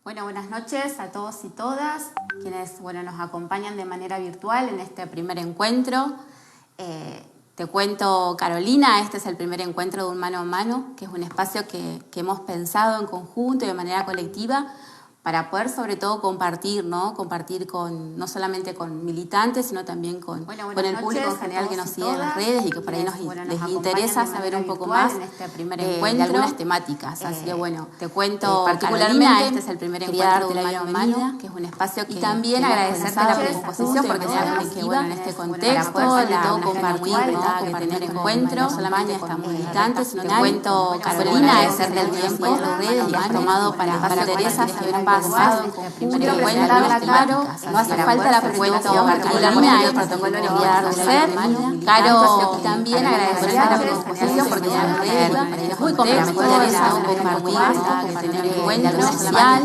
Bueno, buenas noches a todos y todas quienes nos acompañan de manera virtual en este primer encuentro. Te cuento, Carolina, este es el primer encuentro de un mano a mano, que es un espacio que hemos pensado en conjunto y de manera colectiva para poder sobre todo compartir, ¿no? Compartir no solamente con militantes, sino también con el público en general que nos sigue en las redes y que por ahí les interesa saber un poco más de algunas temáticas. Así que bueno, te cuento particularmente, este es el primer encuentro de Mano a Mano, que es un espacio que también agradecerte la predisposición, porque sabes que en este contexto, de todo compartir, ¿no? Tener encuentro, no solamente con militantes, sino te cuento, Carolina, agradecerte el tiempo en las redes y has tomado para interesa saber un poco más de este primer encuentro, claro, no hace falta la presentación particularmente el protocolo que voy a dar a hacer. Caro, también agradecer la predisposición porque es muy complejo compartir, tener encuentro social,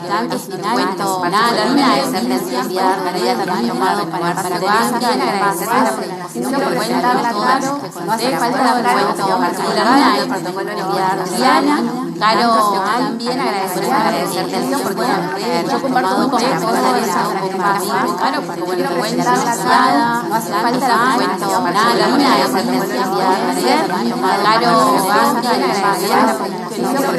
tantos cuento, nada, agradecerle el tiempo, María también tomado para también agradecer la predisposición porque cuento todas, no hace falta la presentación particularmente el protocolo que voy a dar a Diana. Caro, también agradecerte el tiempo porque yo comparto un poco de Caro, porque bueno, te cuento asociada, no hace falta la presentación particularmente el protocolo que voy a dar a Diana. Caro, también agradecer la predisposición porque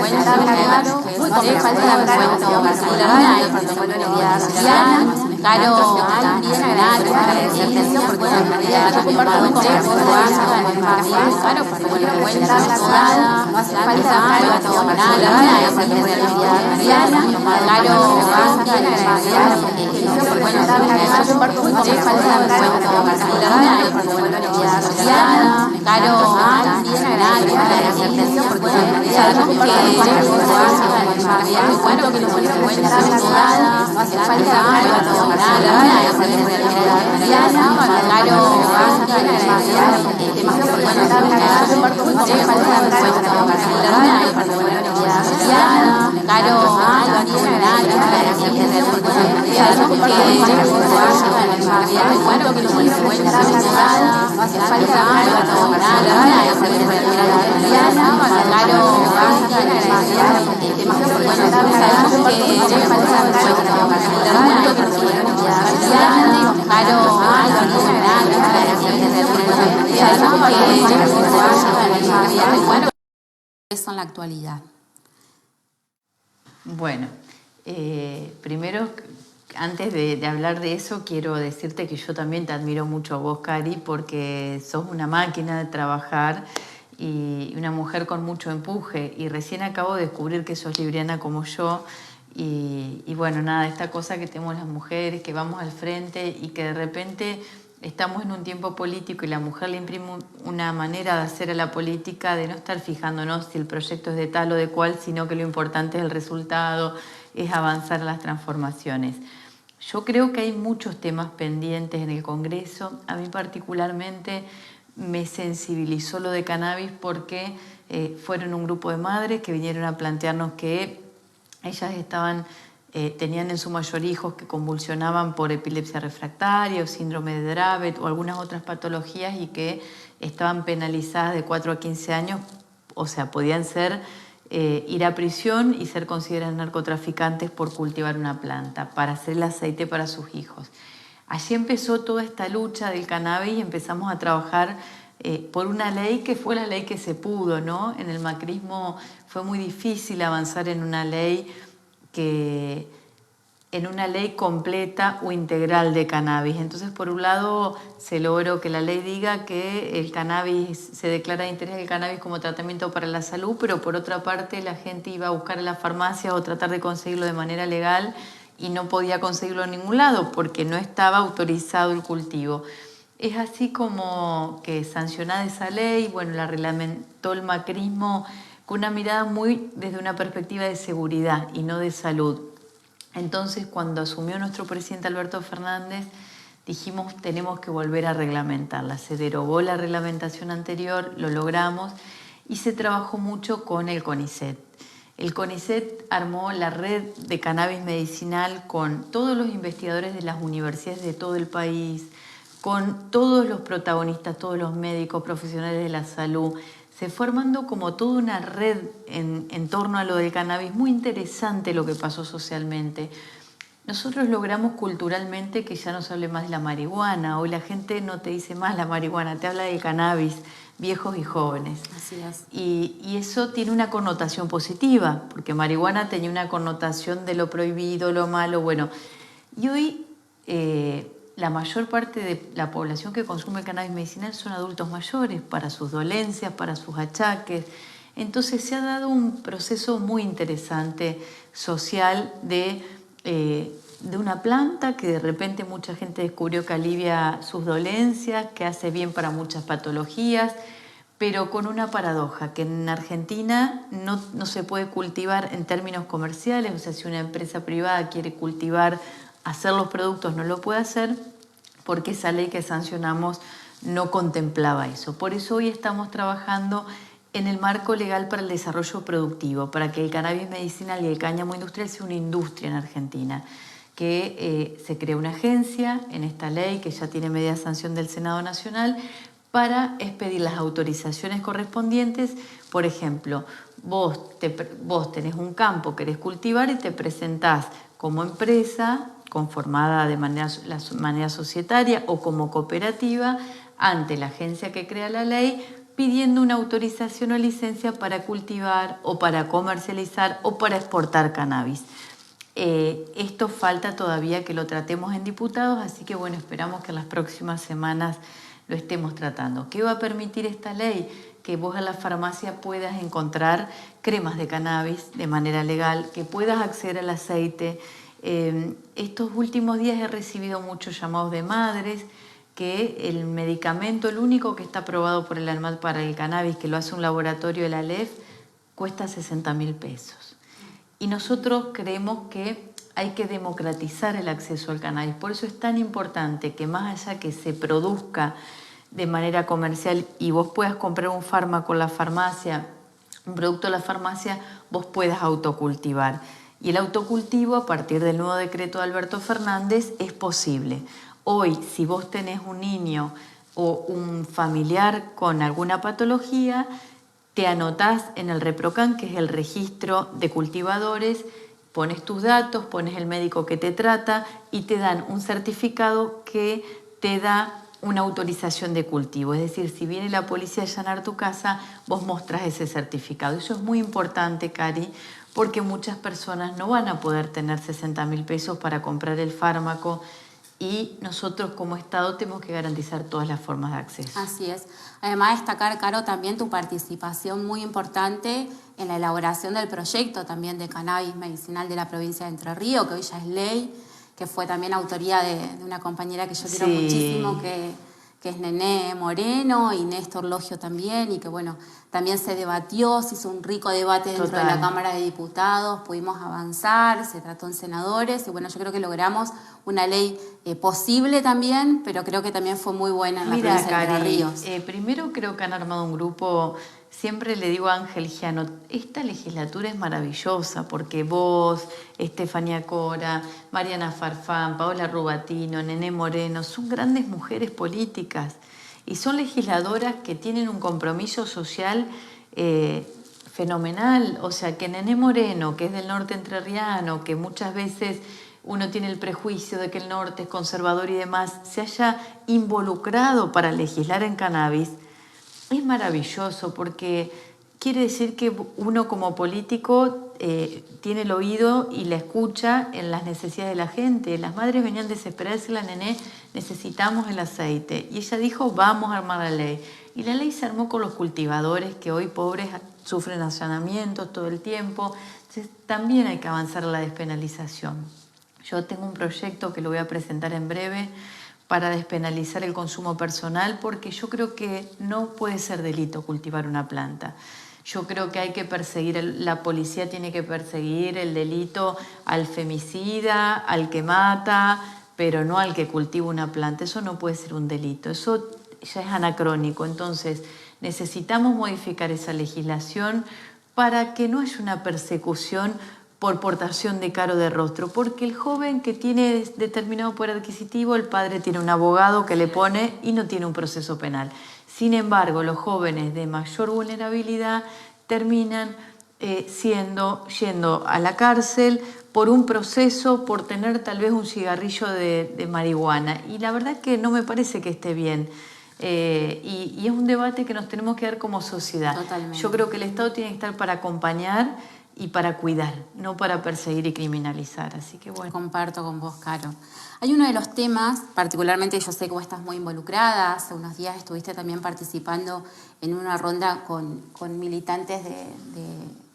cuento muy falta la presentación particularmente el protocolo que voy a dar a Diana. Caro, también agradecerte el tiempo porque yo comparto un poco de Caro, porque bueno, te cuento asociada, no hace falta la presentación particularmente el protocolo que voy a dar a Diana. Caro, también agradecer la predisposición porque bueno, yo comparto un poco de particularmente el protocolo que voy a dar a Diana. Caro, también agradecerte el tiempo porque sabemos que bueno, que nos cuenta asociada, no hace falta la presentación eso en la actualidad. Bueno, primero, antes de hablar de eso, quiero decirte que yo también te admiro mucho a vos, Cari, porque sos una máquina de trabajar y una mujer con mucho empuje. Y recién acabo de descubrir que sos libriana como yo. Y bueno, nada, esta cosa que tenemos las mujeres, que vamos al frente y que de repente estamos en un tiempo político y la mujer le imprime una manera de hacer a la política, de no estar fijándonos si el proyecto es de tal o de cual, sino que lo importante es el resultado, es avanzar a las transformaciones. Yo creo que hay muchos temas pendientes en el Congreso. A mí particularmente me sensibilizó lo de cannabis porque fueron un grupo de madres que vinieron a plantearnos que ellas tenían en su mayor hijos que convulsionaban por epilepsia refractaria o síndrome de Dravet o algunas otras patologías y que estaban penalizadas de 4 a 15 años, o sea, podían ir a prisión y ser consideradas narcotraficantes por cultivar una planta para hacer el aceite para sus hijos. Allí empezó toda esta lucha del cannabis y empezamos a trabajar por una ley que fue la ley que se pudo, ¿no? En el macrismo fue muy difícil avanzar en una ley completa o integral de cannabis. Entonces, por un lado, se logró que la ley diga que el cannabis, se declara de interés del cannabis como tratamiento para la salud, pero por otra parte la gente iba a buscar a la farmacia o tratar de conseguirlo de manera legal y no podía conseguirlo en ningún lado porque no estaba autorizado el cultivo. Es así como que sancionada esa ley, bueno, la reglamentó el macrismo con una mirada muy desde una perspectiva de seguridad y no de salud. Entonces, cuando asumió nuestro presidente Alberto Fernández, dijimos tenemos que volver a reglamentarla. Se derogó la reglamentación anterior, lo logramos y se trabajó mucho con el CONICET. El CONICET armó la red de cannabis medicinal con todos los investigadores de las universidades de todo el país, con todos los protagonistas, todos los médicos, profesionales de la salud. Se fue armando como toda una red en torno a lo del cannabis, muy interesante lo que pasó socialmente. Nosotros logramos culturalmente que ya no se hable más de la marihuana. Hoy la gente no te dice más la marihuana, te habla del cannabis, viejos y jóvenes. Así es. Y eso tiene una connotación positiva, porque marihuana tenía una connotación de lo prohibido, lo malo, bueno. Y hoy la mayor parte de la población que consume cannabis medicinal son adultos mayores, para sus dolencias, para sus achaques. Entonces se ha dado un proceso muy interesante social de una planta que de repente mucha gente descubrió que alivia sus dolencias, que hace bien para muchas patologías, pero con una paradoja, que en Argentina no se puede cultivar en términos comerciales, o sea, si una empresa privada quiere cultivar, hacer los productos, no lo puede hacer, porque esa ley que sancionamos no contemplaba eso. Por eso hoy estamos trabajando en el marco legal para el desarrollo productivo, para que el cannabis medicinal y el cáñamo industrial sea una industria en Argentina, que se crea una agencia en esta ley que ya tiene media sanción del Senado Nacional para expedir las autorizaciones correspondientes. Por ejemplo, vos tenés un campo, querés cultivar y te presentás como empresa conformada de manera societaria o como cooperativa ante la agencia que crea la ley, pidiendo una autorización o licencia para cultivar o para comercializar o para exportar cannabis. Esto falta todavía que lo tratemos en diputados, así que bueno, esperamos que en las próximas semanas lo estemos tratando. ¿Qué va a permitir esta ley? Que vos en la farmacia puedas encontrar cremas de cannabis de manera legal, que puedas acceder al aceite. Estos últimos días he recibido muchos llamados de madres que el medicamento, el único que está aprobado por el ANMAT para el cannabis, que lo hace un laboratorio de la ALEF, cuesta 60.000 pesos. Y nosotros creemos que hay que democratizar el acceso al cannabis. Por eso es tan importante que más allá que se produzca de manera comercial y vos puedas comprar un fármaco en la farmacia, un producto en la farmacia, vos puedas autocultivar. Y el autocultivo, a partir del nuevo decreto de Alberto Fernández, es posible. Hoy, si vos tenés un niño o un familiar con alguna patología, te anotás en el ReproCan, que es el registro de cultivadores, pones tus datos, pones el médico que te trata y te dan un certificado que te da una autorización de cultivo. Es decir, si viene la policía a allanar tu casa, vos mostrás ese certificado. Eso es muy importante, Cari, porque muchas personas no van a poder tener 60.000 pesos para comprar el fármaco y nosotros como Estado tenemos que garantizar todas las formas de acceso. Así es. Además, destacar, Caro, también tu participación muy importante en la elaboración del proyecto también de cannabis medicinal de la provincia de Entre Ríos, que hoy ya es ley, que fue también autoría de una compañera que yo quiero muchísimo, que es Nené Moreno, y Néstor Logio también, y que bueno, también se debatió, se hizo un rico debate dentro de la Cámara de Diputados, pudimos avanzar, se trató en senadores, y bueno, yo creo que logramos una ley posible también, pero creo que también fue muy buena en la provincia de Entre Ríos. Primero creo que han armado un grupo. Siempre le digo a Ángel Giano, esta legislatura es maravillosa porque vos, Estefanía Cora, Mariana Farfán, Paola Rubatino, Nené Moreno, son grandes mujeres políticas y son legisladoras que tienen un compromiso social fenomenal. O sea, que Nené Moreno, que es del norte entrerriano, que muchas veces uno tiene el prejuicio de que el norte es conservador y demás, se haya involucrado para legislar en cannabis, es maravilloso porque quiere decir que uno como político tiene el oído y la escucha en las necesidades de la gente. Las madres venían desesperadas y la Nené, necesitamos el aceite. Y ella dijo, vamos a armar la ley. Y la ley se armó con los cultivadores que hoy pobres sufren allanamientos todo el tiempo. Entonces también hay que avanzar en la despenalización. Yo tengo un proyecto que lo voy a presentar en breve para despenalizar el consumo personal, porque yo creo que no puede ser delito cultivar una planta. Yo creo que hay que perseguir, la policía tiene que perseguir el delito al femicida, al que mata, pero no al que cultiva una planta. Eso no puede ser un delito, eso ya es anacrónico. Entonces necesitamos modificar esa legislación para que no haya una persecución por portación de caro de rostro, porque el joven que tiene determinado poder adquisitivo, el padre tiene un abogado que le pone y no tiene un proceso penal. Sin embargo, los jóvenes de mayor vulnerabilidad terminan yendo a la cárcel por un proceso, por tener tal vez un cigarrillo de marihuana. Y la verdad que no me parece que esté bien. Y es un debate que nos tenemos que dar como sociedad. Totalmente. Yo creo que el Estado tiene que estar para acompañar y para cuidar, no para perseguir y criminalizar. Así que bueno. Comparto con vos, Caro. Hay uno de los temas, particularmente yo sé que vos estás muy involucrada, hace unos días estuviste también participando en una ronda con militantes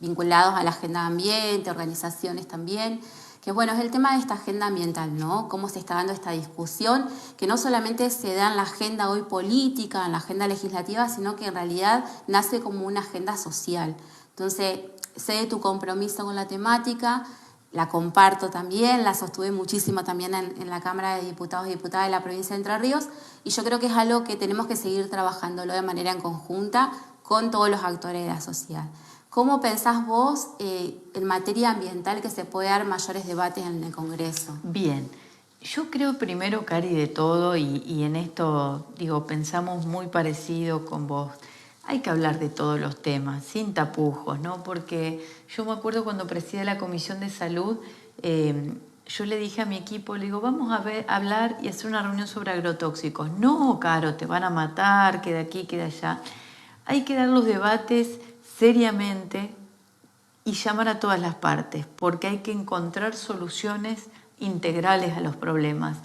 vinculados a la agenda de ambiente, organizaciones también, que bueno, es el tema de esta agenda ambiental, ¿no? Cómo se está dando esta discusión, que no solamente se da en la agenda hoy política, en la agenda legislativa, sino que en realidad nace como una agenda social. Entonces, sé de tu compromiso con la temática, la comparto también, la sostuve muchísimo también en la Cámara de Diputados y Diputadas de la provincia de Entre Ríos, y yo creo que es algo que tenemos que seguir trabajándolo de manera en conjunta con todos los actores de la sociedad. ¿Cómo pensás vos en materia ambiental que se puede dar mayores debates en el Congreso? Bien, yo creo primero, Cari, de todo, y en esto, digo, pensamos muy parecido con vos. Hay que hablar de todos los temas, sin tapujos, ¿no? Porque yo me acuerdo cuando presidí la Comisión de Salud, yo le dije a mi equipo, le digo, vamos a hablar y hacer una reunión sobre agrotóxicos. No, Caro, te van a matar, que de aquí, que de allá. Hay que dar los debates seriamente y llamar a todas las partes, porque hay que encontrar soluciones integrales a los problemas.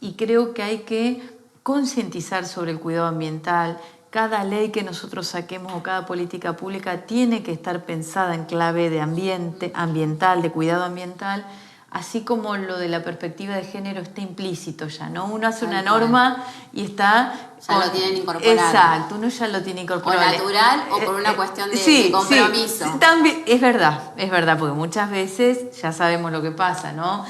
Y creo que hay que concientizar sobre el cuidado ambiental. Cada ley que nosotros saquemos o cada política pública tiene que estar pensada en clave de ambiental, de cuidado ambiental, así como lo de la perspectiva de género está implícito ya, ¿no? Uno hace una norma y está... Ya lo tienen incorporado. Exacto, uno ya lo tiene incorporado. O natural o por una cuestión de compromiso. Sí, también, es verdad, porque muchas veces ya sabemos lo que pasa, ¿no?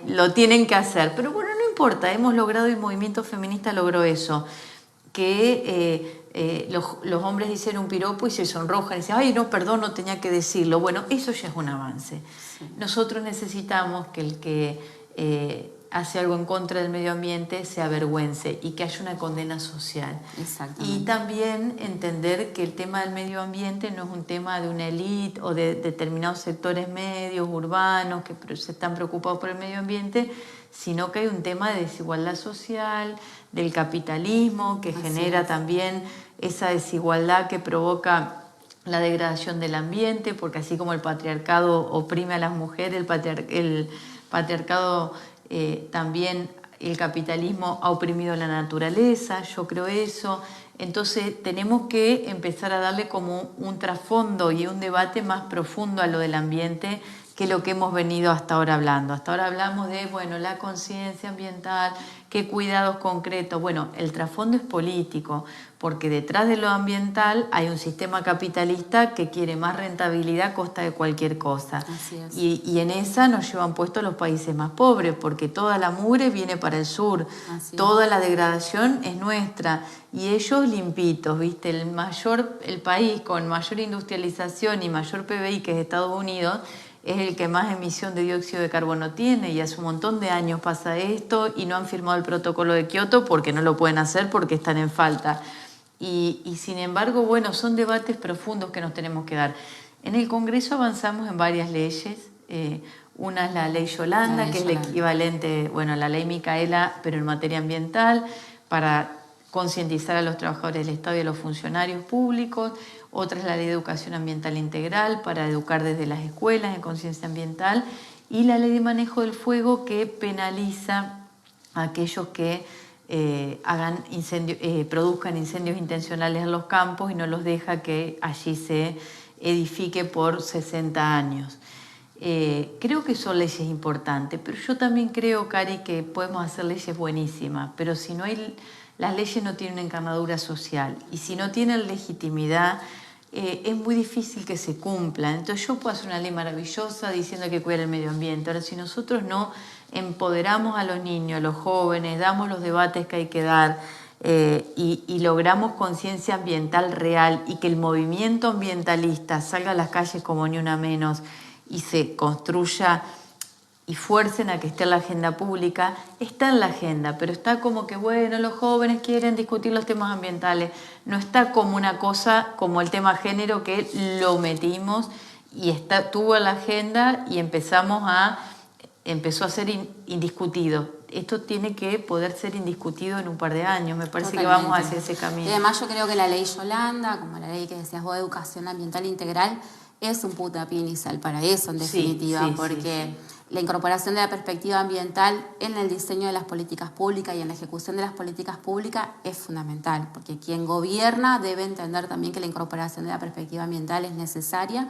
Lo tienen que hacer, pero bueno, no importa, hemos logrado, el movimiento feminista logró eso, que los hombres dicen un piropo y se sonrojan y dicen, ay, no, perdón, no tenía que decirlo. Bueno, eso ya es un avance. Sí. Nosotros necesitamos que el que hace algo en contra del medio ambiente se avergüence y que haya una condena social. Y también entender que el tema del medio ambiente no es un tema de una élite o de determinados sectores medios, urbanos, que se están preocupados por el medio ambiente, sino que hay un tema de desigualdad social, del capitalismo, que genera también esa desigualdad que provoca la degradación del ambiente, porque así como el patriarcado oprime a las mujeres, el patriarcado también, el capitalismo ha oprimido la naturaleza, yo creo eso. Entonces tenemos que empezar a darle como un trasfondo y un debate más profundo a lo del ambiente que lo que hemos venido hasta ahora hablando. Hasta ahora hablamos de, bueno, la conciencia ambiental, qué cuidados concretos. Bueno, el trasfondo es político, porque detrás de lo ambiental hay un sistema capitalista que quiere más rentabilidad a costa de cualquier cosa. Así es. Y en esa nos llevan puestos los países más pobres, porque toda la mugre viene para el sur, toda la degradación es nuestra. Y ellos limpitos, ¿viste? El país con mayor industrialización y mayor PBI, que es Estados Unidos, es el que más emisión de dióxido de carbono tiene, y hace un montón de años pasa esto y no han firmado el protocolo de Kioto porque no lo pueden hacer porque están en falta. Y sin embargo, bueno, son debates profundos que nos tenemos que dar. En el Congreso avanzamos en varias leyes. Una es la ley Yolanda, que es el equivalente, bueno, a la ley Micaela, pero en materia ambiental, para concientizar a los trabajadores del Estado y a los funcionarios públicos. Otra es la ley de educación ambiental integral, para educar desde las escuelas en conciencia ambiental. Y la ley de manejo del fuego, que penaliza a aquellos que produzcan incendios intencionales en los campos y no los deja que allí se edifique por 60 años. Creo que son leyes importantes, pero yo también creo, Cari, que podemos hacer leyes buenísimas, pero si no hay... Las leyes no tienen encarnadura social, y si no tienen legitimidad, es muy difícil que se cumplan. Entonces yo puedo hacer una ley maravillosa diciendo que hay que cuidar el medio ambiente. Ahora, si nosotros no empoderamos a los niños, a los jóvenes, damos los debates que hay que dar y logramos conciencia ambiental real, y que el movimiento ambientalista salga a las calles como ni una menos y se construya y fuercen a que esté en la agenda pública, está en la agenda, pero está como que, bueno, los jóvenes quieren discutir los temas ambientales. No está como una cosa como el tema género, que lo metimos tuvo la agenda y empezó a ser indiscutido. Esto tiene que poder ser indiscutido en un par de años. Me parece que vamos hacia ese camino. Y además yo creo que la ley Yolanda, como la ley que decías vos de educación ambiental integral, es un puntapié inicial para eso, en definitiva, porque la incorporación de la perspectiva ambiental en el diseño de las políticas públicas y en la ejecución de las políticas públicas es fundamental, porque quien gobierna debe entender también que la incorporación de la perspectiva ambiental es necesaria.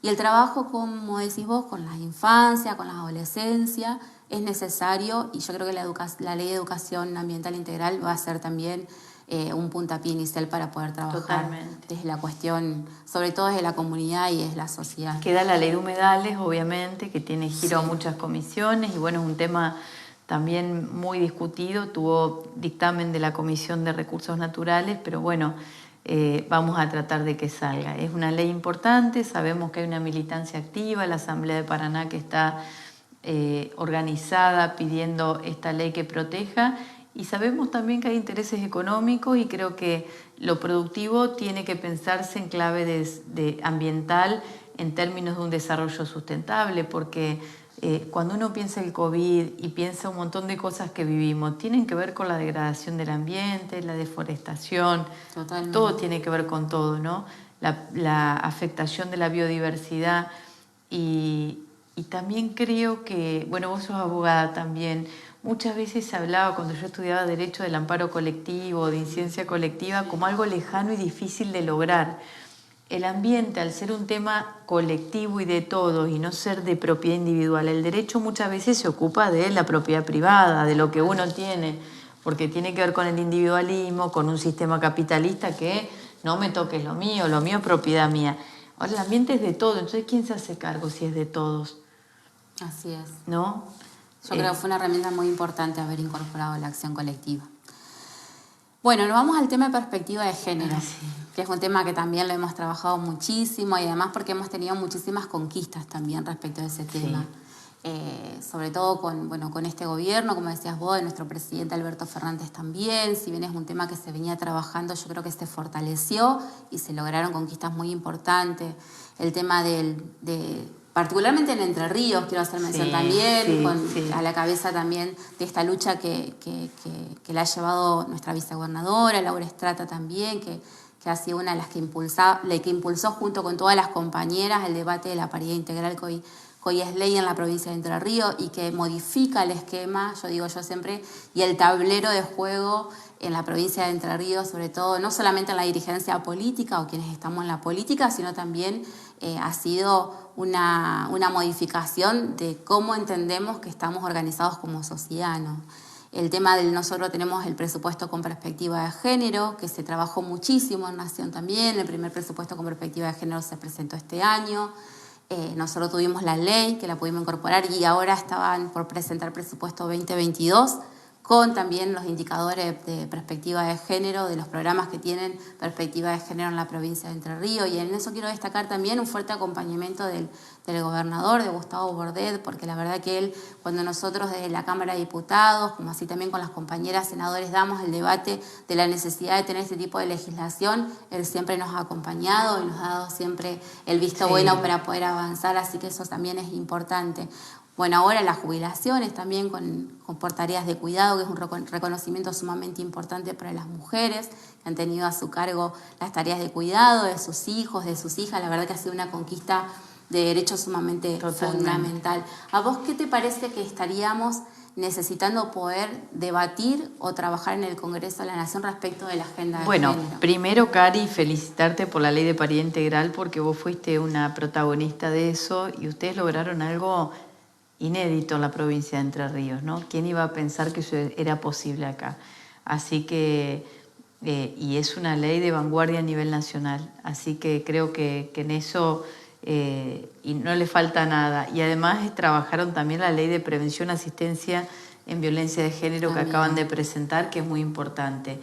Y el trabajo, como decís vos, con las infancias, con la adolescencia, es necesario, y yo creo que la ley de educación ambiental integral va a ser también un puntapié inicial para poder trabajar desde la cuestión, sobre todo desde la comunidad y desde la sociedad. Queda la ley de humedales, obviamente, que tiene giro a muchas comisiones, y bueno, es un tema también muy discutido, tuvo dictamen de la Comisión de Recursos Naturales, pero bueno, vamos a tratar de que salga. Es una ley importante, sabemos que hay una militancia activa, la Asamblea de Paraná que está organizada pidiendo esta ley que proteja, y sabemos también que hay intereses económicos, y creo que lo productivo tiene que pensarse en clave de ambiental en términos de un desarrollo sustentable, porque cuando uno piensa el COVID y piensa un montón de cosas que vivimos, tienen que ver con la degradación del ambiente, la deforestación. Totalmente. Todo tiene que ver con todo, ¿no? La afectación de la biodiversidad, y también creo que, bueno, vos sos abogada también, muchas veces se hablaba cuando yo estudiaba Derecho del amparo colectivo, de incidencia colectiva, como algo lejano y difícil de lograr. El ambiente, al ser un tema colectivo y de todos y no ser de propiedad individual, el derecho muchas veces se ocupa de la propiedad privada, de lo que uno tiene, porque tiene que ver con el individualismo, con un sistema capitalista que no me toques lo mío es propiedad mía. Ahora, el ambiente es de todo, entonces ¿quién se hace cargo si es de todos? Así es. ¿No? Yo creo que fue una herramienta muy importante haber incorporado la acción colectiva. Bueno, nos vamos al tema de perspectiva de género, que es un tema que también lo hemos trabajado muchísimo, y además porque hemos tenido muchísimas conquistas también respecto a ese tema. Sobre todo con este gobierno, como decías vos, de nuestro presidente Alberto Fernández también. Si bien es un tema que se venía trabajando, yo creo que se fortaleció y se lograron conquistas muy importantes. El tema particularmente en Entre Ríos, quiero hacer mención también, a la cabeza también de esta lucha que la ha llevado nuestra vicegobernadora, Laura Estrata también, que ha sido una de las que impulsó junto con todas las compañeras el debate de la paridad integral que hoy es ley en la provincia de Entre Ríos, y que modifica el esquema, yo siempre, y el tablero de juego en la provincia de Entre Ríos, sobre todo, no solamente en la dirigencia política o quienes estamos en la política, sino también ha sido una modificación de cómo entendemos que estamos organizados como sociedad, ¿no? El tema nosotros tenemos el presupuesto con perspectiva de género, que se trabajó muchísimo en Nación también. El primer presupuesto con perspectiva de género se presentó este año. Nosotros tuvimos la ley, que la pudimos incorporar, y ahora estaban por presentar presupuesto 2022, con también los indicadores de perspectiva de género, de los programas que tienen perspectiva de género en la provincia de Entre Ríos. Y en eso quiero destacar también un fuerte acompañamiento del gobernador, de Gustavo Bordet, porque la verdad que él, cuando nosotros desde la Cámara de Diputados, como así también con las compañeras senadores, damos el debate de la necesidad de tener este tipo de legislación, él siempre nos ha acompañado y nos ha dado siempre el visto bueno para poder avanzar, así que eso también es importante. Bueno, ahora las jubilaciones también por tareas de cuidado, que es un reconocimiento sumamente importante para las mujeres que han tenido a su cargo las tareas de cuidado de sus hijos, de sus hijas. La verdad que ha sido una conquista de derechos sumamente fundamental. ¿A vos qué te parece que estaríamos necesitando poder debatir o trabajar en el Congreso de la Nación respecto de la agenda de género? Bueno, primero, Cari, felicitarte por la ley de paridad integral, porque vos fuiste una protagonista de eso y ustedes lograron algo inédito en la provincia de Entre Ríos, ¿no? ¿Quién iba a pensar que eso era posible acá? Así que, y es una ley de vanguardia a nivel nacional, así que creo que en eso y no le falta nada. Y además trabajaron también la ley de prevención, asistencia en violencia de género que acaban de presentar, que es muy importante.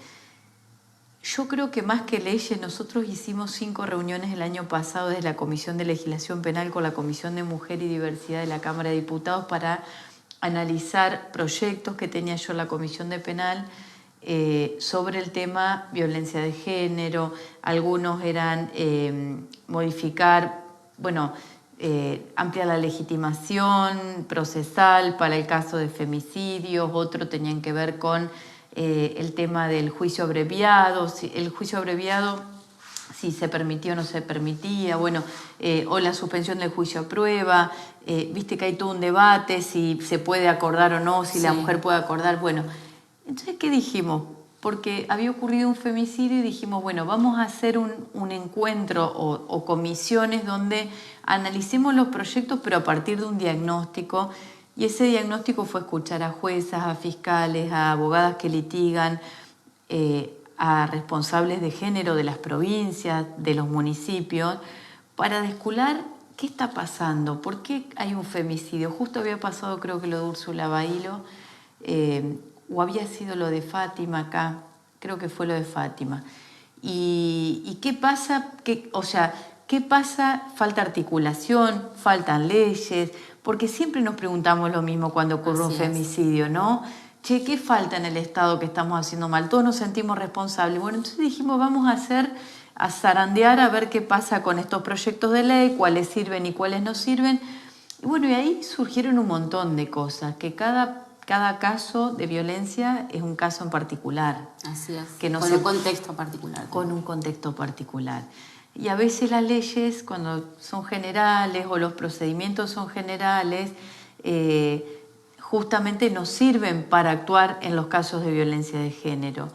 Yo creo que más que leyes, nosotros hicimos 5 reuniones el año pasado desde la Comisión de Legislación Penal con la Comisión de Mujer y Diversidad de la Cámara de Diputados para analizar proyectos que tenía yo en la Comisión de Penal sobre el tema violencia de género. Algunos eran modificar bueno, amplia la legitimación procesal para el caso de femicidios, otro tenían que ver con el tema del juicio abreviado, el juicio abreviado, si se permitía o no se permitía, bueno, o la suspensión del juicio a prueba, viste que hay todo un debate, si se puede acordar o no, si la mujer puede acordar, bueno. Entonces, ¿qué dijimos? Porque había ocurrido un femicidio y dijimos, bueno, vamos a hacer un encuentro o comisiones donde analicemos los proyectos, pero a partir de un diagnóstico. Y ese diagnóstico fue escuchar a juezas, a fiscales, a abogadas que litigan, a responsables de género de las provincias, de los municipios, para descular qué está pasando, por qué hay un femicidio. Justo había pasado, creo que lo de Úrsula Bailo, o había sido lo de Fátima acá, creo que fue lo de Fátima. ¿Y qué pasa? ¿Qué pasa? Falta articulación, faltan leyes, porque siempre nos preguntamos lo mismo cuando ocurre un femicidio, ¿no? Che, ¿qué falta en el Estado que estamos haciendo mal? Todos nos sentimos responsables. Bueno, entonces dijimos, vamos a zarandear a ver qué pasa con estos proyectos de ley, cuáles sirven y cuáles no sirven. Y bueno, y ahí surgieron un montón de cosas, que cada caso de violencia es un caso en particular. Así es, que no con un contexto particular. Con un contexto particular. Y a veces las leyes, cuando son generales o los procedimientos son generales, justamente nos sirven para actuar en los casos de violencia de género.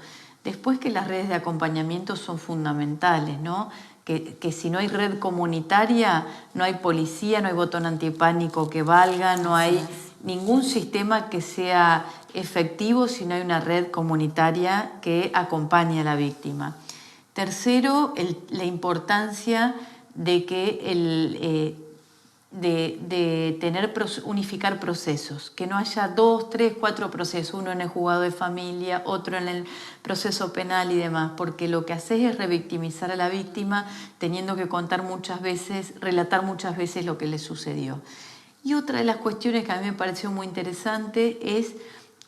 Después que las redes de acompañamiento son fundamentales, ¿no? Que si no hay red comunitaria, no hay policía, no hay botón antipánico que valga, no hay ningún sistema que sea efectivo si no hay una red comunitaria que acompañe a la víctima. Tercero, la importancia de que unificar procesos, que no haya 2, 3, 4 procesos, uno en el juzgado de familia, otro en el proceso penal y demás, porque lo que haces es revictimizar a la víctima teniendo que contar muchas veces, relatar muchas veces lo que le sucedió. Y otra de las cuestiones que a mí me pareció muy interesante es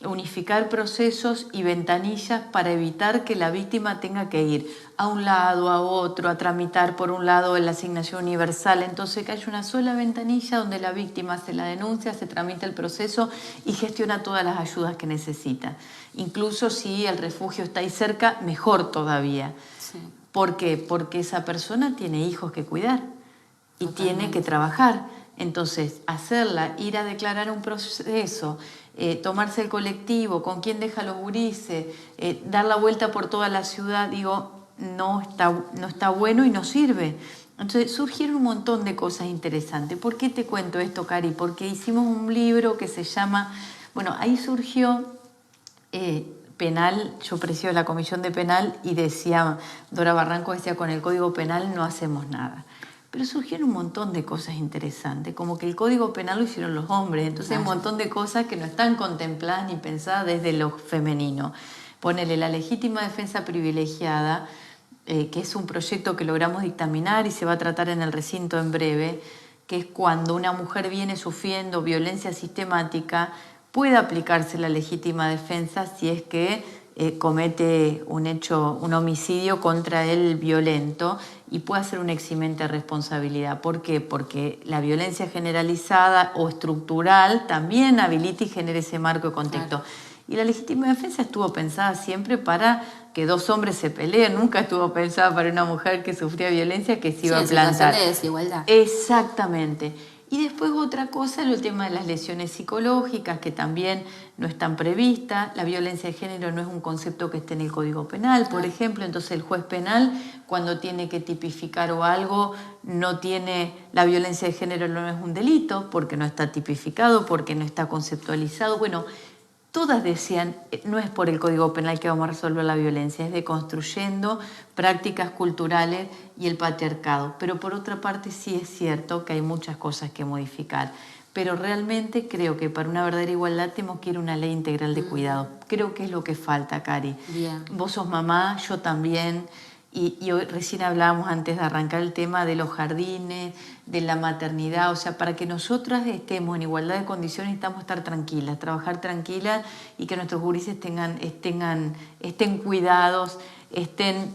unificar procesos y ventanillas para evitar que la víctima tenga que ir a un lado, a otro, a tramitar por un lado la asignación universal. Entonces que haya una sola ventanilla donde la víctima hace la denuncia, se tramita el proceso y gestiona todas las ayudas que necesita. Incluso si el refugio está ahí cerca, mejor todavía. Sí. ¿Por qué? Porque esa persona tiene hijos que cuidar y tiene que trabajar. Entonces, ir a declarar un proceso, tomarse el colectivo, con quién deja los gurises, dar la vuelta por toda la ciudad, no está bueno y no sirve. Entonces surgieron un montón de cosas interesantes. ¿Por qué te cuento esto, Cari? Porque hicimos un libro que se llama, bueno, ahí surgió penal, yo presido la comisión de penal y Dora Barranco decía, con el Código Penal no hacemos nada. Pero surgieron un montón de cosas interesantes, como que el Código Penal lo hicieron los hombres, entonces hay un montón de cosas que no están contempladas ni pensadas desde lo femenino. Ponele la legítima defensa privilegiada, que es un proyecto que logramos dictaminar y se va a tratar en el recinto en breve, que es cuando una mujer viene sufriendo violencia sistemática, puede aplicarse la legítima defensa si es que comete un homicidio contra el violento y puede ser un eximente de responsabilidad. ¿Por qué? Porque la violencia generalizada o estructural también habilita y genera ese marco de contexto. Claro. Y la legítima defensa estuvo pensada siempre para que dos hombres se peleen, nunca estuvo pensada para una mujer que sufría violencia que se iba a plantar. Situación de desigualdad. Exactamente. Y después otra cosa, el tema de las lesiones psicológicas, que también no están previstas. La violencia de género no es un concepto que esté en el Código Penal, por ejemplo. Entonces el juez penal, cuando tiene que tipificar o algo, la violencia de género no es un delito, porque no está tipificado, porque no está conceptualizado. Bueno, todas decían, no es por el Código Penal que vamos a resolver la violencia, es deconstruyendo prácticas culturales y el patriarcado. Pero por otra parte sí es cierto que hay muchas cosas que modificar. Pero realmente creo que para una verdadera igualdad tenemos que ir a una ley integral de cuidado. Creo que es lo que falta, Cari. Bien. Vos sos mamá, yo también. Y hoy recién hablábamos antes de arrancar el tema de los jardines, de la maternidad, o sea, para que nosotras estemos en igualdad de condiciones necesitamos estar tranquilas, trabajar tranquilas y que nuestros gurises estén cuidados, estén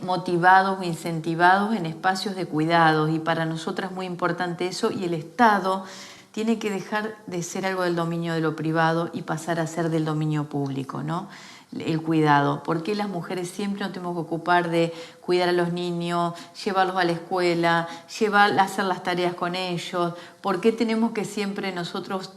motivados o incentivados en espacios de cuidados, y para nosotras es muy importante eso, y el Estado tiene que dejar de ser algo del dominio de lo privado y pasar a ser del dominio público, ¿no? El cuidado. ¿Por qué las mujeres siempre nos tenemos que ocupar de cuidar a los niños, llevarlos a la escuela, hacer las tareas con ellos? ¿Por qué tenemos que siempre nosotros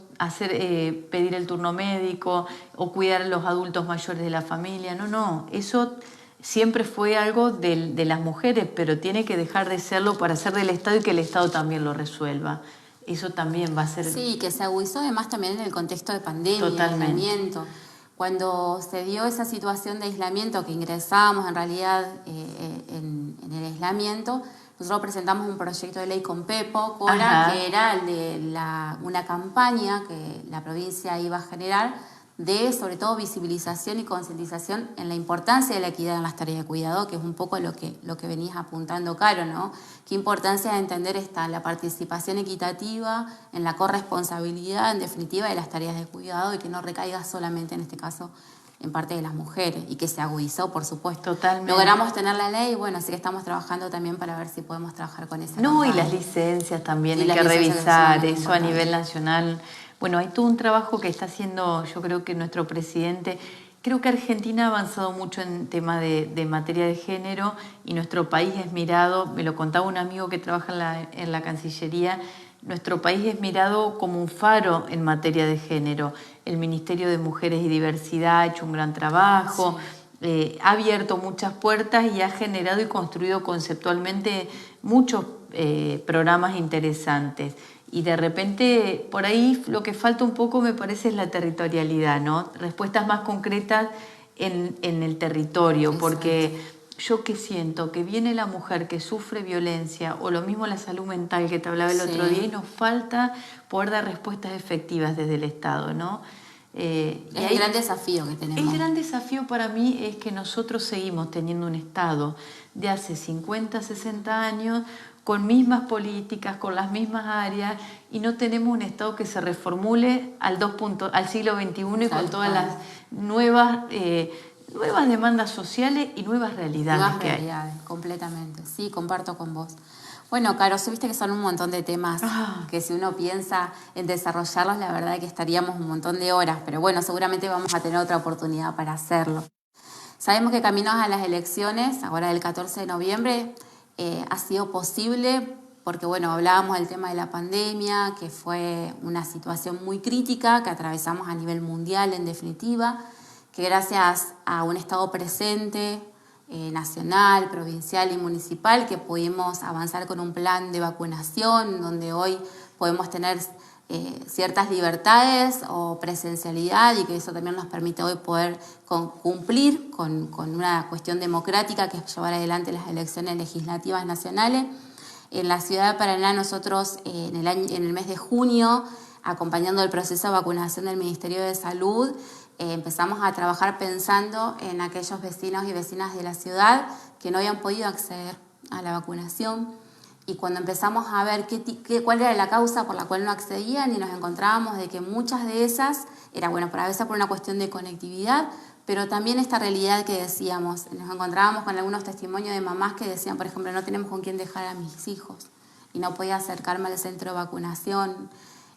pedir el turno médico o cuidar a los adultos mayores de la familia? No, eso siempre fue algo de las mujeres, pero tiene que dejar de serlo para ser del Estado y que el Estado también lo resuelva. Eso también va a ser... Sí, que se agudizó además también en el contexto de pandemia, totalmente. Aislamiento. Cuando se dio esa situación de aislamiento, que ingresábamos en realidad en el aislamiento, nosotros presentamos un proyecto de ley con Pepo Cora, que era el de una campaña que la provincia iba a generar de, sobre todo, visibilización y concientización en la importancia de la equidad en las tareas de cuidado, que es un poco lo que venías apuntando, Caro, ¿no? Qué importancia de entender la participación equitativa en la corresponsabilidad, en definitiva, de las tareas de cuidado, y que no recaiga solamente, en este caso, en parte de las mujeres, y que se agudizó, por supuesto. Totalmente. Logramos tener la ley, bueno, así que estamos trabajando también para ver si podemos trabajar con esa campaña. Y las licencias también, hay que revisar eso a nivel nacional. Bueno, hay todo un trabajo que está haciendo, yo creo que nuestro presidente. Creo que Argentina ha avanzado mucho en tema de materia de género, y nuestro país es mirado, me lo contaba un amigo que trabaja en la Cancillería, nuestro país es mirado como un faro en materia de género. El Ministerio de Mujeres y Diversidad ha hecho un gran trabajo, ha abierto muchas puertas y ha generado y construido conceptualmente muchos programas interesantes. Y de repente, por ahí lo que falta un poco, me parece, es la territorialidad, ¿no? Respuestas más concretas en el territorio. Exacto. Porque yo que siento que viene la mujer que sufre violencia, o lo mismo la salud mental que te hablaba el otro día, y nos falta poder dar respuestas efectivas desde el Estado, ¿no? Es el gran desafío que tenemos. El gran desafío para mí es que nosotros seguimos teniendo un Estado de hace 50, 60 años, con mismas políticas, con las mismas áreas, y no tenemos un Estado que se reformule al siglo XXI y con todas las nuevas demandas sociales y nuevas realidades que hay. Completamente. Sí, comparto con vos. Bueno, Caro, viste que son un montón de temas que si uno piensa en desarrollarlos, la verdad es que estaríamos un montón de horas, pero bueno, seguramente vamos a tener otra oportunidad para hacerlo. Sabemos que caminos a las elecciones, ahora del 14 de noviembre, ha sido posible porque, bueno, hablábamos del tema de la pandemia, que fue una situación muy crítica que atravesamos a nivel mundial, en definitiva, que gracias a un Estado presente, nacional, provincial y municipal, que pudimos avanzar con un plan de vacunación, donde hoy podemos tener ciertas libertades o presencialidad, y que eso también nos permite hoy poder cumplir con una cuestión democrática, que es llevar adelante las elecciones legislativas nacionales. En la ciudad de Paraná, nosotros en el mes de junio, acompañando el proceso de vacunación del Ministerio de Salud, empezamos a trabajar pensando en aquellos vecinos y vecinas de la ciudad que no habían podido acceder a la vacunación. Y cuando empezamos a ver cuál era la causa por la cual no accedían, y nos encontrábamos de que muchas de esas era, bueno, a veces por una cuestión de conectividad, pero también esta realidad que decíamos, nos encontrábamos con algunos testimonios de mamás que decían, por ejemplo, no tenemos con quién dejar a mis hijos y no podía acercarme al centro de vacunación.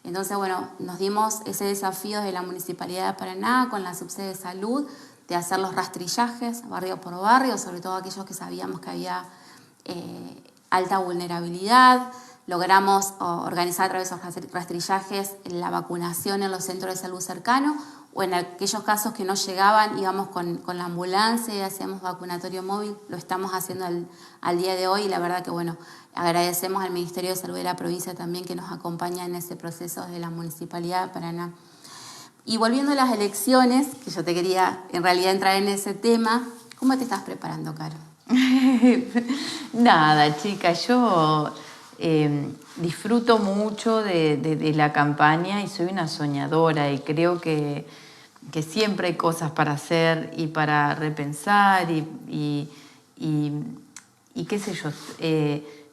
Entonces, bueno, nos dimos ese desafío de la Municipalidad de Paraná con la subsede de salud de hacer los rastrillajes barrio por barrio, sobre todo aquellos que sabíamos que había alta vulnerabilidad. Logramos organizar a través de esos rastrillajes la vacunación en los centros de salud cercanos, o en aquellos casos que no llegaban, íbamos con la ambulancia y hacíamos vacunatorio móvil. Lo estamos haciendo al día de hoy, y la verdad que, bueno, agradecemos al Ministerio de Salud de la provincia también, que nos acompaña en ese proceso de la Municipalidad de Paraná. Y volviendo a las elecciones, que yo te quería en realidad entrar en ese tema, ¿cómo te estás preparando, Caro? Nada, chica, yo disfruto mucho de la campaña, y soy una soñadora, y creo que siempre hay cosas para hacer y para repensar y qué sé yo.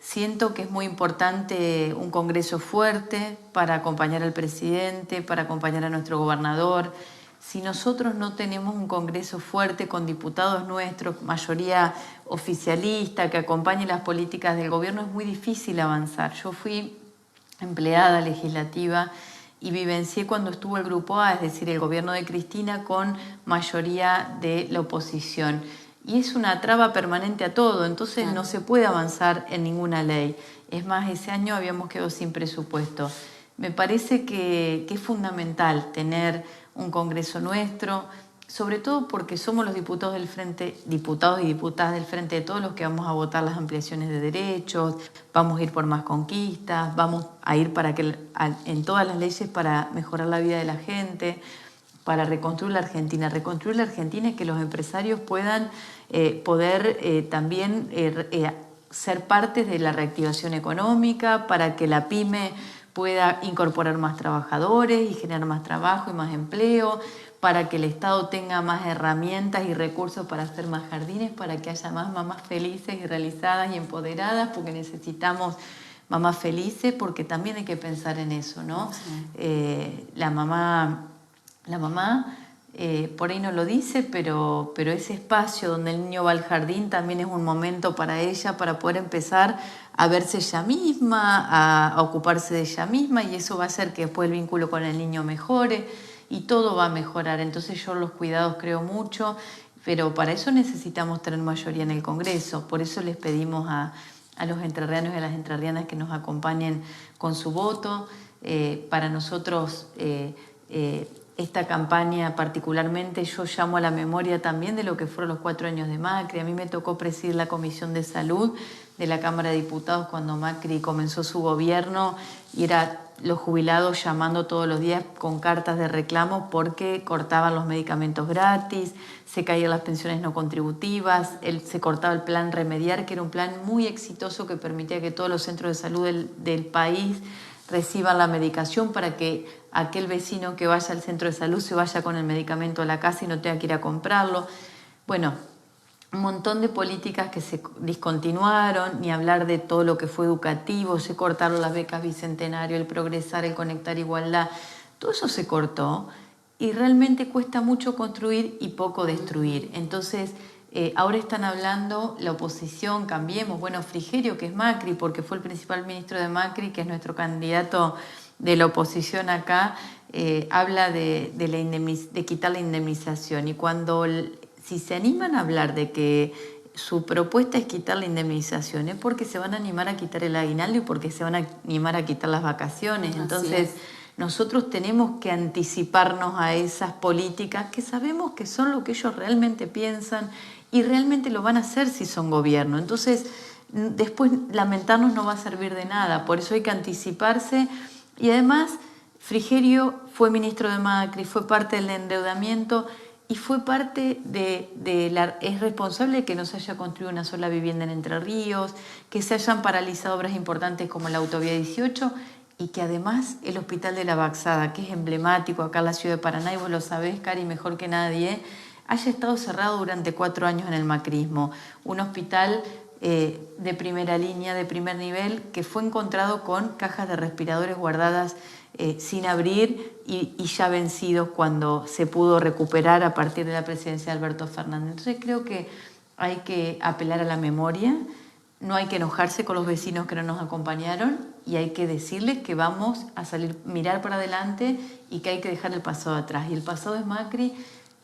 Siento que es muy importante un congreso fuerte para acompañar al presidente, para acompañar a nuestro gobernador. si nosotros no tenemos un Congreso fuerte con diputados nuestros, mayoría oficialista, que acompañe las políticas del gobierno, es muy difícil avanzar. Yo fui empleada legislativa y vivencié cuando estuvo el Grupo A, es decir, el gobierno de Cristina con mayoría de la oposición. Y es una traba permanente a todo, entonces no se puede avanzar en ninguna ley. Es más, ese año habíamos quedado sin presupuesto. Me parece que es fundamental tener un Congreso nuestro, sobre todo porque somos los diputados del Frente, diputados y diputadas del Frente de Todos los que vamos a votar las ampliaciones de derechos, vamos a ir por más conquistas, vamos a ir en todas las leyes para mejorar la vida de la gente, para reconstruir la Argentina. Reconstruir la Argentina es que los empresarios puedan también ser parte de la reactivación económica, para que la pyme pueda incorporar más trabajadores y generar más trabajo y más empleo, para que el Estado tenga más herramientas y recursos para hacer más jardines, para que haya más mamás felices y realizadas y empoderadas, porque necesitamos mamás felices, porque también hay que pensar en eso, ¿no? Sí. La mamá por ahí no lo dice, pero ese espacio donde el niño va al jardín también es un momento para ella, para poder empezar a verse ella misma, a ocuparse de ella misma, y eso va a hacer que después el vínculo con el niño mejore y todo va a mejorar. Entonces yo los cuidados creo mucho, pero para eso necesitamos tener mayoría en el Congreso. Por eso les pedimos a los entrerrianos y a las entrerrianas que nos acompañen con su voto. Para nosotros esta campaña particularmente, yo llamo a la memoria también de lo que fueron los 4 años de Macri. A mí me tocó presidir la Comisión de Salud de la Cámara de Diputados cuando Macri comenzó su gobierno, y era los jubilados llamando todos los días con cartas de reclamo porque cortaban los medicamentos gratis, se caían las pensiones no contributivas, se cortaba el plan Remediar, que era un plan muy exitoso que permitía que todos los centros de salud del país reciban la medicación para que aquel vecino que vaya al centro de salud se vaya con el medicamento a la casa y no tenga que ir a comprarlo. Bueno, un montón de políticas que se discontinuaron, ni hablar de todo lo que fue educativo, se cortaron las becas Bicentenario, el Progresar, el Conectar Igualdad, todo eso se cortó y realmente cuesta mucho construir y poco destruir. Entonces, ahora están hablando la oposición, Cambiemos, bueno, Frigerio, que es Macri, porque fue el principal ministro de Macri, que es nuestro candidato de la oposición acá, habla de quitar la indemnización. Y si se animan a hablar de que su propuesta es quitar la indemnización, es porque se van a animar a quitar el aguinaldo y porque se van a animar a quitar las vacaciones. Entonces, nosotros tenemos que anticiparnos a esas políticas que sabemos que son lo que ellos realmente piensan y realmente lo van a hacer si son gobierno. Entonces, después lamentarnos no va a servir de nada, por eso hay que anticiparse. Y además, Frigerio fue ministro de Macri, fue parte del endeudamiento y fue parte es responsable de que no se haya construido una sola vivienda en Entre Ríos, que se hayan paralizado obras importantes como la Autovía 18 y que además el Hospital de la Baxada, que es emblemático acá en la ciudad de Paraná, y vos lo sabés, Cari, mejor que nadie, haya estado cerrado durante 4 años en el macrismo. Un hospital de primera línea, de primer nivel, que fue encontrado con cajas de respiradores guardadas sin abrir y ya vencidos cuando se pudo recuperar a partir de la presidencia de Alberto Fernández. Entonces creo que hay que apelar a la memoria, no hay que enojarse con los vecinos que no nos acompañaron y hay que decirles que vamos a mirar para adelante y que hay que dejar el pasado atrás. Y el pasado es Macri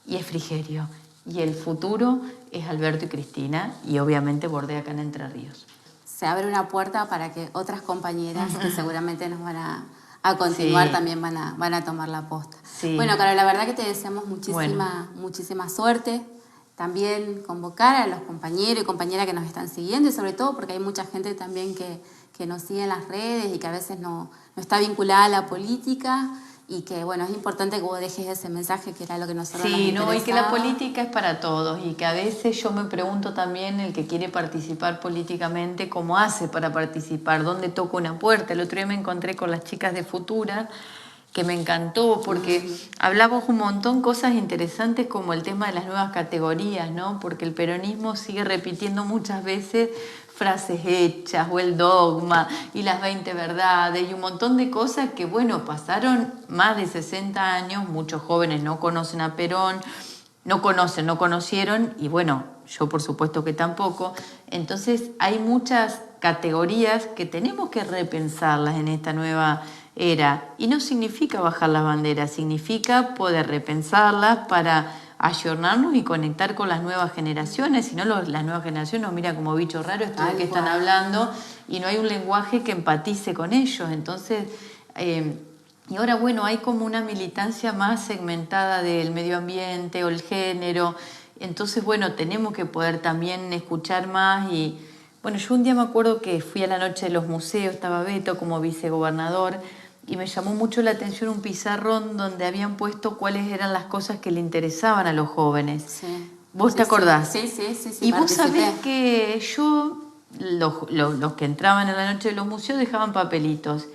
y es Frigerio. Y el futuro es Alberto y Cristina y obviamente Bordea acá en Entre Ríos. Se abre una puerta para que otras compañeras que seguramente nos van a continuar también van a tomar la posta. Sí. Bueno, Caro, la verdad que te deseamos muchísima suerte. También convocar a los compañeros y compañeras que nos están siguiendo y sobre todo porque hay mucha gente también que nos sigue en las redes y que a veces no está vinculada a la política. Y que, bueno, es importante que vos dejes ese mensaje que era lo que nosotros nos interesaba. Y que la política es para todos y que a veces yo me pregunto también el que quiere participar políticamente, ¿cómo hace para participar? ¿Dónde toca una puerta? El otro día me encontré con las chicas de Futura que me encantó, porque hablamos un montón cosas interesantes como el tema de las nuevas categorías, ¿no? Porque el peronismo sigue repitiendo muchas veces frases hechas o el dogma y las 20 verdades y un montón de cosas que, bueno, pasaron más de 60 años, muchos jóvenes no conocen a Perón, no conocieron y bueno, yo por supuesto que tampoco. Entonces hay muchas categorías que tenemos que repensarlas en esta nueva era. Y no significa bajar las banderas, significa poder repensarlas para ayornarnos y conectar con las nuevas generaciones. Si no, las nuevas generaciones nos miran como bichos raros, esto de qué están hablando, y no hay un lenguaje que empatice con ellos. Entonces, y ahora, bueno, hay como una militancia más segmentada del medio ambiente o el género. Entonces, bueno, tenemos que poder también escuchar más. Y bueno, yo un día me acuerdo que fui a la noche de los museos, estaba Beto como vicegobernador, y me llamó mucho la atención un pizarrón donde habían puesto cuáles eran las cosas que le interesaban a los jóvenes. Sí. ¿Vos te acordás? Sí. Y vos sabés que los que entraban en la noche de los museos dejaban papelitos.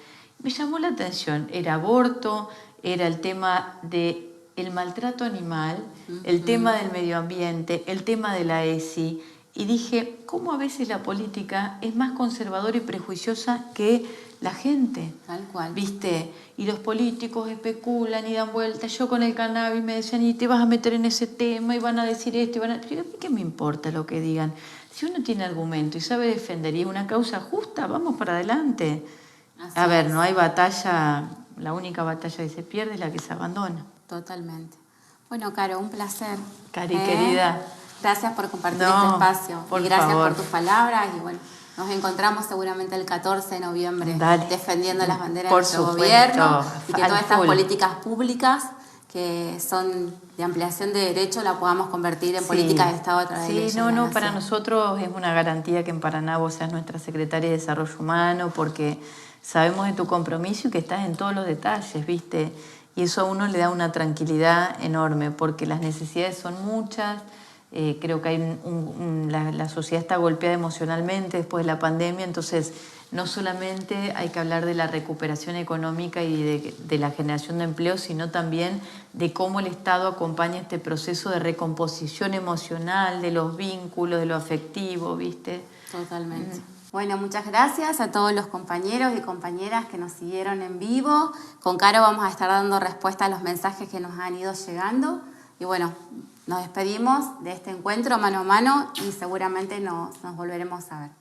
Me llamó la atención, era aborto, era el tema del maltrato animal, el tema del medio ambiente, el tema de la ESI. Y dije, ¿cómo a veces la política es más conservadora y prejuiciosa que la gente? Tal cual. ¿Viste? Y los políticos especulan y dan vueltas. Yo con el cannabis me decían, y te vas a meter en ese tema, y van a decir esto, y van a... ¿Qué me importa lo que digan? Si uno tiene argumento y sabe defender y es una causa justa, vamos para adelante. A ver, no hay batalla, la única batalla que se pierde es la que se abandona. Totalmente. Bueno, Caro, un placer. Cari, querida. Gracias por compartir este espacio. Por y gracias favor. por tus palabras. Y bueno, nos encontramos seguramente el 14 de noviembre. Dale. Defendiendo las banderas Por de nuestro supuesto. gobierno. Y que todas estas full. políticas públicas que son de ampliación de derechos la podamos convertir en políticas de Estado a través de leyes. Para nosotros es una garantía que en Paraná vos seas nuestra secretaria de Desarrollo Humano, porque sabemos de tu compromiso y que estás en todos los detalles, ¿viste? Y eso a uno le da una tranquilidad enorme, porque las necesidades son muchas. Creo que hay la sociedad está golpeada emocionalmente después de la pandemia, entonces no solamente hay que hablar de la recuperación económica y de la generación de empleo, sino también de cómo el Estado acompaña este proceso de recomposición emocional, de los vínculos, de lo afectivo, ¿viste? Totalmente. Bueno, muchas gracias a todos los compañeros y compañeras que nos siguieron en vivo. Con Caro vamos a estar dando respuesta a los mensajes que nos han ido llegando. Y bueno, nos despedimos de este encuentro mano a mano y seguramente nos volveremos a ver.